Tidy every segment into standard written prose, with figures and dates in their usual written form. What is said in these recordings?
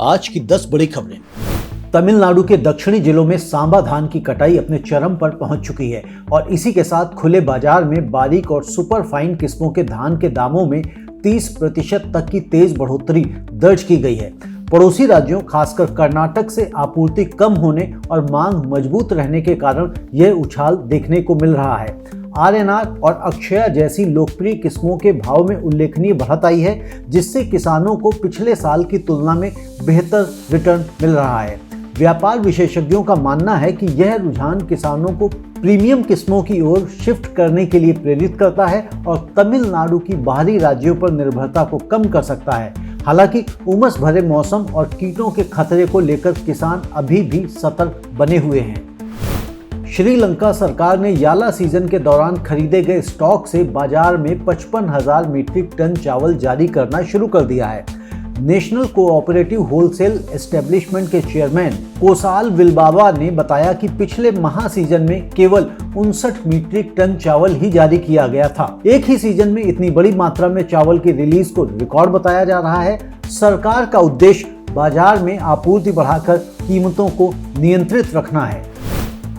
आज की 10 बड़ी खबरें। तमिलनाडु के दक्षिणी जिलों में सांबा धान की कटाई अपने चरम पर पहुंच चुकी है और इसी के साथ खुले बाजार में बारीक और सुपर फाइन किस्मों के धान के दामों में 30% तक की तेज बढ़ोतरी दर्ज की गई है। पड़ोसी राज्यों खासकर कर्नाटक से आपूर्ति कम होने और मांग मजबूत रहने के कारण यह उछाल देखने को मिल रहा है। आरएनआर और अक्षया जैसी लोकप्रिय किस्मों के भाव में उल्लेखनीय बढ़त आई है, जिससे किसानों को पिछले साल की तुलना में बेहतर रिटर्न मिल रहा है। व्यापार विशेषज्ञों का मानना है कि यह रुझान किसानों को प्रीमियम किस्मों की ओर शिफ्ट करने के लिए प्रेरित करता है और तमिलनाडु की बाहरी राज्यों पर निर्भरता को कम कर सकता है। हालांकि उमस भरे मौसम और कीटों के खतरे को लेकर किसान अभी भी सतर्क बने हुए हैं। श्रीलंका सरकार ने याला सीजन के दौरान खरीदे गए स्टॉक से बाजार में 55,000 मीट्रिक टन चावल जारी करना शुरू कर दिया है। नेशनल कोऑपरेटिव होलसेल एस्टेब्लिशमेंट के चेयरमैन कोसाल विल्बावा ने बताया कि पिछले महा सीजन में केवल 59 मीट्रिक टन चावल ही जारी किया गया था। एक ही सीजन में इतनी बड़ी मात्रा में चावल की रिलीज को रिकॉर्ड बताया जा रहा है। सरकार का उद्देश्य बाजार में आपूर्ति बढ़ाकर कीमतों को नियंत्रित रखना है।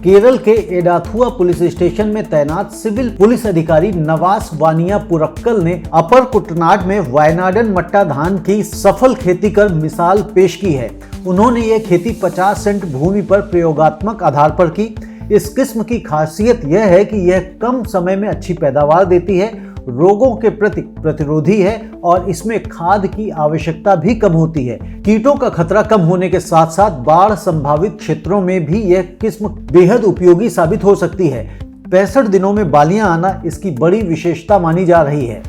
केरल के एडाथुआ पुलिस स्टेशन में तैनात सिविल पुलिस अधिकारी नवास वानिया पुरक्कल ने अपर कुटनाड में वायनाडन मट्टा धान की सफल खेती कर मिसाल पेश की है। उन्होंने ये खेती 50 सेंट भूमि पर प्रयोगात्मक आधार पर की। इस किस्म की खासियत यह है कि यह कम समय में अच्छी पैदावार देती है, रोगों के प्रति प्रतिरोधी है और इसमें खाद की आवश्यकता भी कम होती है। कीटों का खतरा कम होने के साथ साथ बाढ़ संभावित क्षेत्रों में भी यह किस्म बेहद उपयोगी साबित हो सकती है। 65 दिनों में बालियां आना इसकी बड़ी विशेषता मानी जा रही है।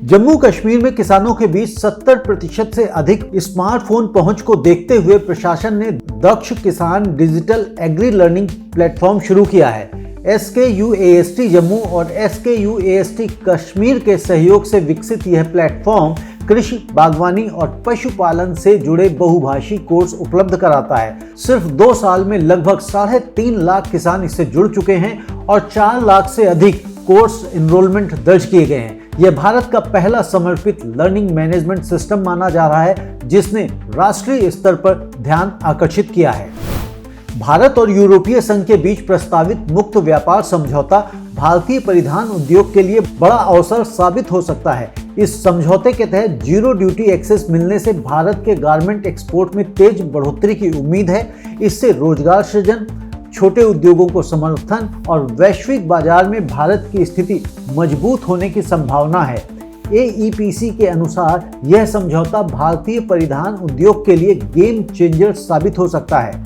जम्मू कश्मीर में किसानों के बीच 70% से अधिक स्मार्टफोन पहुंच को देखते हुए प्रशासन ने दक्ष किसान डिजिटल एग्री लर्निंग प्लेटफॉर्म शुरू किया है। SKUAST जम्मू और SKUAST कश्मीर के सहयोग से विकसित यह प्लेटफॉर्म कृषि, बागवानी और पशुपालन से जुड़े बहुभाषी कोर्स उपलब्ध कराता है। सिर्फ 2 साल में लगभग 3.5 लाख किसान इससे जुड़ चुके हैं और 4 लाख से अधिक कोर्स एनरोलमेंट दर्ज किए गए हैं। यह भारत का पहला समर्पित लर्निंग मैनेजमेंट सिस्टम माना जा रहा है, जिसने राष्ट्रीय स्तर पर ध्यान आकर्षित किया है। भारत और यूरोपीय संघ के बीच प्रस्तावित मुक्त व्यापार समझौता भारतीय परिधान उद्योग के लिए बड़ा अवसर साबित हो सकता है। इस समझौते के तहत जीरो ड्यूटी एक्सेस मिलने से भारत के गारमेंट एक्सपोर्ट में तेज बढ़ोतरी की उम्मीद है। इससे रोजगार सृजन, छोटे उद्योगों को समर्थन और वैश्विक बाजार में भारत की स्थिति मजबूत होने की संभावना है। AEPC के अनुसार यह समझौता भारतीय परिधान उद्योग के लिए गेम चेंजर साबित हो सकता है।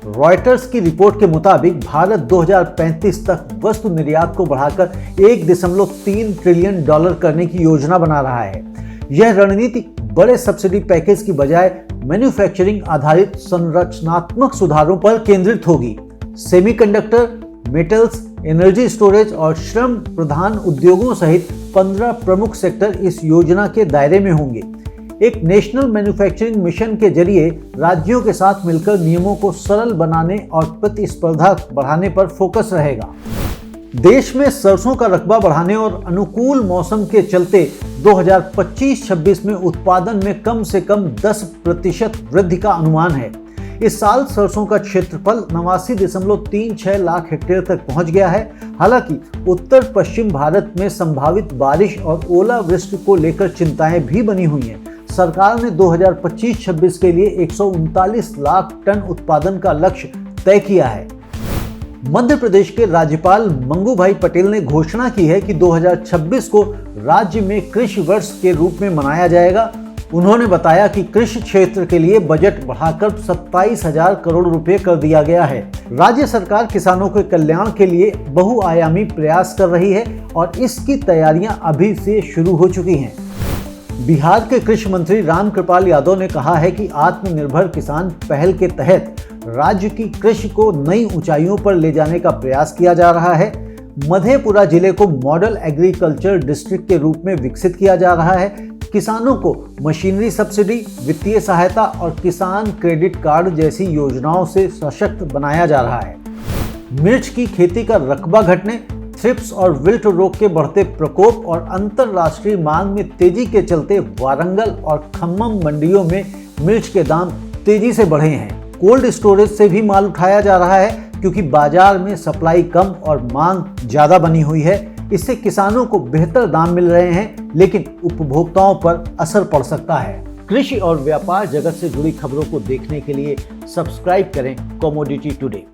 रॉयटर्स की रिपोर्ट के मुताबिक भारत 2035 तक वस्तु निर्यात को बढ़ाकर $1.3 ट्रिलियन करने की योजना बना रहा है। यह रणनीति बड़े सब्सिडी पैकेज की बजाय मैन्युफैक्चरिंग आधारित संरचनात्मक सुधारों पर केंद्रित होगी। सेमीकंडक्टर, मेटल्स, एनर्जी स्टोरेज और श्रम प्रधान उद्योगों सहित 15 प्रमुख सेक्टर इस योजना के दायरे में होंगे। एक नेशनल मैन्युफैक्चरिंग मिशन के जरिए राज्यों के साथ मिलकर नियमों को सरल बनाने और प्रतिस्पर्धा बढ़ाने पर फोकस रहेगा। देश में सरसों का रकबा बढ़ाने और अनुकूल मौसम के चलते 2025-26 में उत्पादन में कम से कम 10% वृद्धि का अनुमान है। इस साल सरसों का क्षेत्रफल 89.36 लाख हेक्टेयर तक पहुंच गया है। हालांकि उत्तर पश्चिम भारत में संभावित बारिश और ओलावृष्टि को लेकर चिंताएं भी बनी हुई हैं। सरकार ने 2025-26 के लिए 139 लाख टन उत्पादन का लक्ष्य तय किया है। मध्य प्रदेश के राज्यपाल मंगूभाई पटेल ने घोषणा की है कि 2026 को राज्य में कृषि वर्ष के रूप में मनाया जाएगा। उन्होंने बताया कि कृषि क्षेत्र के लिए बजट बढ़ाकर 27,000 करोड़ रुपए कर दिया गया है। राज्य सरकार किसानों के कल्याण के लिए बहुआयामी प्रयास कर रही है और इसकी तैयारियां अभी से शुरू हो चुकी हैं। बिहार के कृषि मंत्री रामकृपाल यादव ने कहा है कि आत्मनिर्भर किसान पहल के तहत राज्य की कृषि को नई ऊंचाइयों पर ले जाने का प्रयास किया जा रहा है। मधेपुरा जिले को मॉडल एग्रीकल्चर डिस्ट्रिक्ट के रूप में विकसित किया जा रहा है। किसानों को मशीनरी सब्सिडी, वित्तीय सहायता और किसान क्रेडिट कार्ड जैसी योजनाओं से सशक्त बनाया जा रहा है। मिर्च की खेती का रकबा घटने, थ्रिप्स और विल्ट रोग के बढ़ते प्रकोप और अंतर्राष्ट्रीय मांग में तेजी के चलते वारंगल और खम्मम मंडियों में मिर्च के दाम तेजी से बढ़े हैं। कोल्ड स्टोरेज से भी माल उठाया जा रहा है क्योंकि बाजार में सप्लाई कम और मांग ज्यादा बनी हुई है। इससे किसानों को बेहतर दाम मिल रहे हैं, लेकिन उपभोक्ताओं पर असर पड़ सकता है। कृषि और व्यापार जगत से जुड़ी खबरों को देखने के लिए सब्सक्राइब करें कमोडिटी टुडे।